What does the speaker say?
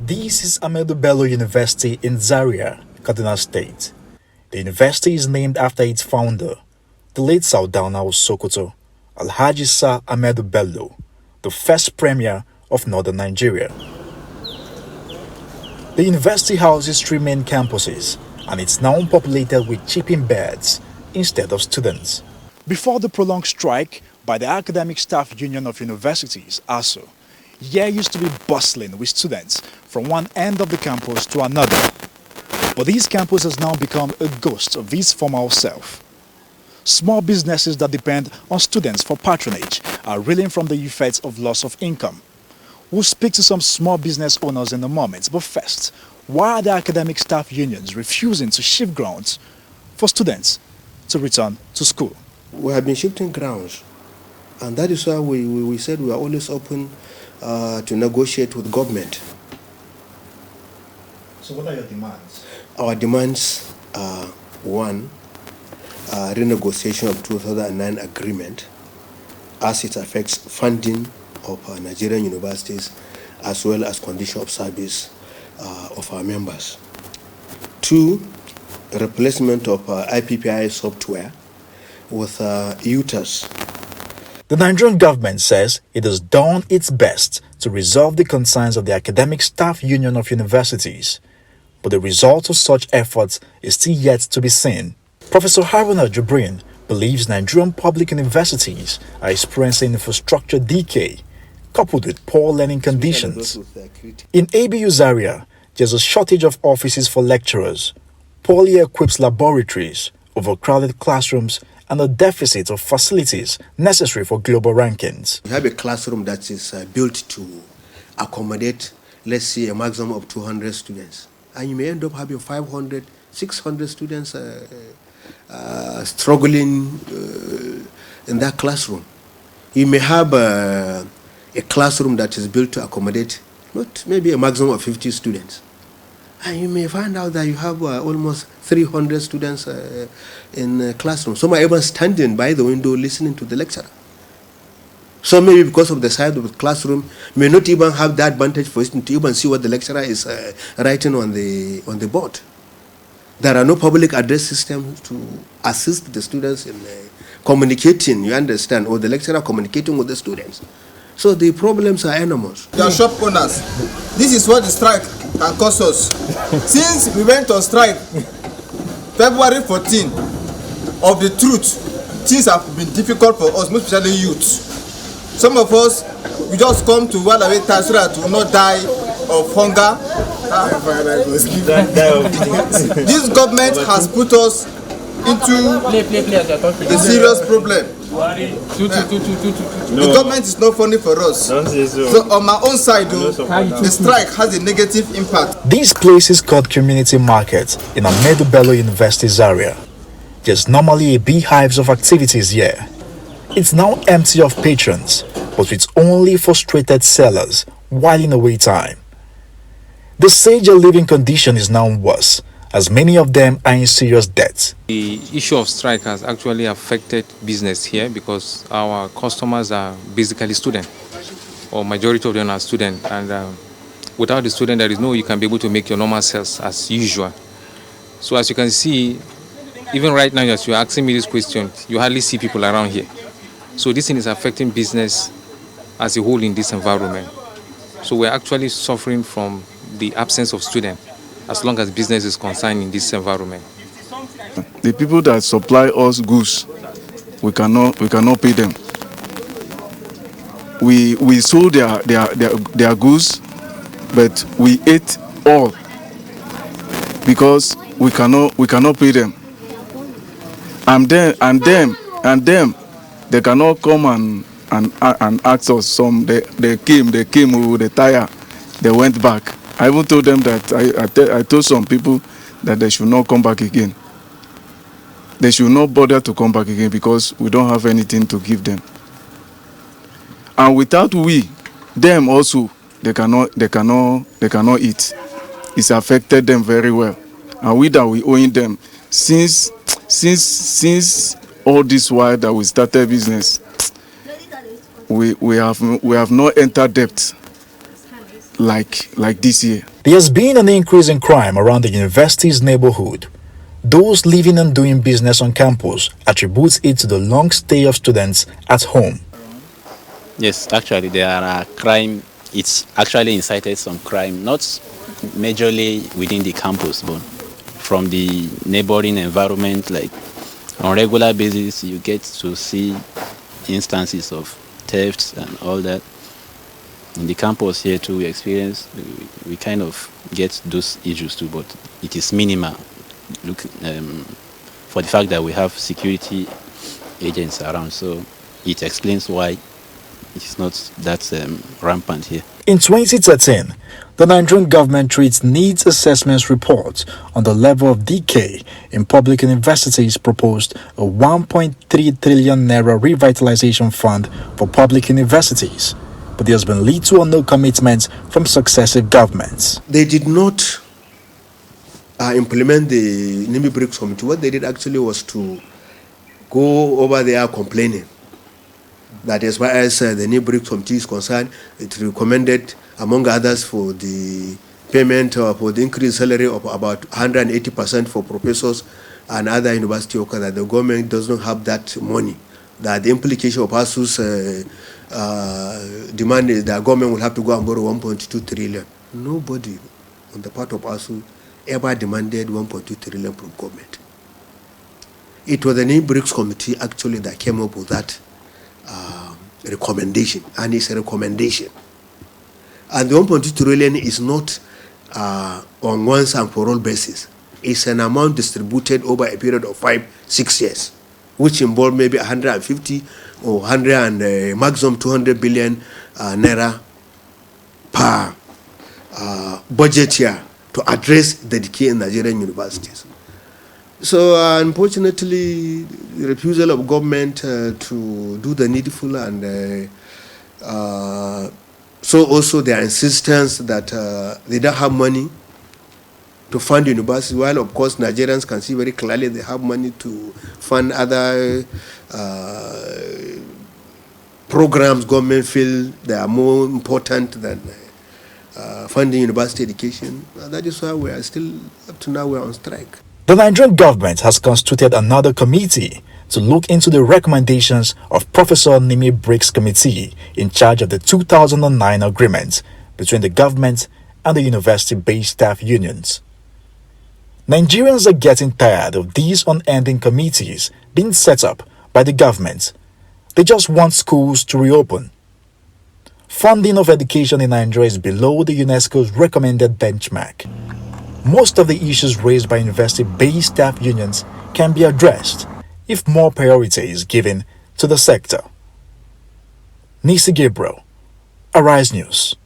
This is Ahmadu Bello University in Zaria, Kaduna State. The university is named after its founder, the late Sardauna of Sokoto, Alhaji Sir Ahmadu Bello, the first premier of northern Nigeria. The university houses 3 main campuses, and it's now populated with chipping beds instead of students. Before the prolonged strike by the Academic Staff Union of Universities, Asuu, here used to be bustling with students from one end of the campus to another. But this campus has now become a ghost of its former self. Small businesses that depend on students for patronage are reeling from the effects of loss of income. We'll speak to some small business owners in a moment, but first, why are the academic staff unions refusing to shift grounds for students to return to school? We have been shifting grounds, and that is why we said we are always open to negotiate with government. So what are your demands? Our demands are, one, renegotiation of 2009 agreement as it affects funding of Nigerian universities as well as condition of service of our members. 2, replacement of IPPI software with UTAS. The Nigerian government says it has done its best to resolve the concerns of the Academic Staff Union of Universities, but the result of such efforts is still yet to be seen. Professor Haruna Jibrin believes Nigerian public universities are experiencing infrastructure decay coupled with poor learning conditions. In ABU Zaria, there's a shortage of offices for lecturers, poorly equipped laboratories, overcrowded classrooms, and a deficit of facilities necessary for global rankings. We have a classroom that is built to accommodate, let's say, a maximum of 200 students. And you may end up having 500, 600 students struggling in that classroom. You may have a classroom that is built to accommodate maybe a maximum of 50 students. And you may find out that you have almost 300 students in a classroom. Some are even standing by the window listening to the lecturer. So maybe because of the size of the classroom, may not even have the advantage for students to even see what the lecturer is writing on the board. There are no public address systems to assist the students in communicating, you understand, or the lecturer communicating with the students. So the problems are enormous. They are shop owners. This is what the strike can cost us. Since we went on strike, February 14, of the truth, things have been difficult for us, most especially youth. Some of us, we just come to one away time so that we will not die of hunger. This government has put us into a serious problem. The government is not funny for us. So on my own side, the strike has a negative impact. This place is called Community Market in Ahmadu Bello University Zaria. There's normally a beehive of activities here. It's now empty of patrons, but with only frustrated sellers whiling away time. The say their living condition is now worse, as many of them are in serious debt. The issue of strike has actually affected business here because our customers are basically students, or majority of them are students, and without the student there is no way you can be able to make your normal sales as usual. So as you can see, even right now as you're asking me this question, you hardly see people around here. So this thing is affecting business as a whole in this environment. So we're actually suffering from the absence of students as long as business is concerned in this environment. The people that supply us goods, we cannot pay them. We sold their goods, but we ate all because we cannot pay them. And them, they cannot come and ask us. Some they came with the tire, they went back. I even told them that I told some people that they should not come back again. They should not bother to come back again because we don't have anything to give them. And without them also, they cannot eat. It's affected them very well. And we owing them since all this while that we started business. We have not entered debt. like this year. There has been an increase in crime around the university's neighborhood. Those living and doing business on campus attribute it to the long stay of students at home. Yes, actually, there are crime. It's actually incited some crime, not majorly within the campus, but from the neighboring environment. Like on regular basis, you get to see instances of thefts and all that. In the campus here too, we kind of get those issues too, but it is minimal. Look, for the fact that we have security agents around, so it explains why it's not that rampant here. In 2013, the Nigerian government treats needs assessments report on the level of decay in public universities proposed a 1.3 trillion naira revitalization fund for public universities, but there has been little or no commitment from successive governments. They did not implement the NIMI BRICS committee. What they did actually was to go over there complaining that as far as the NIMI BRICS committee is concerned, it recommended, among others, for the payment for the increased salary of about 180% for professors and other university workers, that the government does not have that money. That the implication of Asuu's demand is that government will have to go and borrow 1.2 trillion. Nobody on the part of Asuu ever demanded 1.2 trillion from government. It was the NIMI BRICS committee actually that came up with that recommendation, and it's a recommendation. And the 1.2 trillion is not on once and for all basis. It's an amount distributed over a period of 5-6 years, which involve maybe 150 or 100 and maximum 200 billion naira per budget year to address the decay in Nigerian universities. So unfortunately, the refusal of government to do the needful, and so also their insistence that they don't have money to fund universities, while of course Nigerians can see very clearly they have money to fund other programs government feel they are more important than funding university education. That is why we are still, up to now, we are on strike. The Nigerian government has constituted another committee to look into the recommendations of Professor NIMI BRICS committee in charge of the 2009 agreement between the government and the university-based staff unions. Nigerians are getting tired of these unending committees being set up by the government. They just want schools to reopen. Funding of education in Nigeria is below the UNESCO's recommended benchmark. Most of the issues raised by university-based staff unions can be addressed if more priority is given to the sector. Nisi Gabriel, Arise News.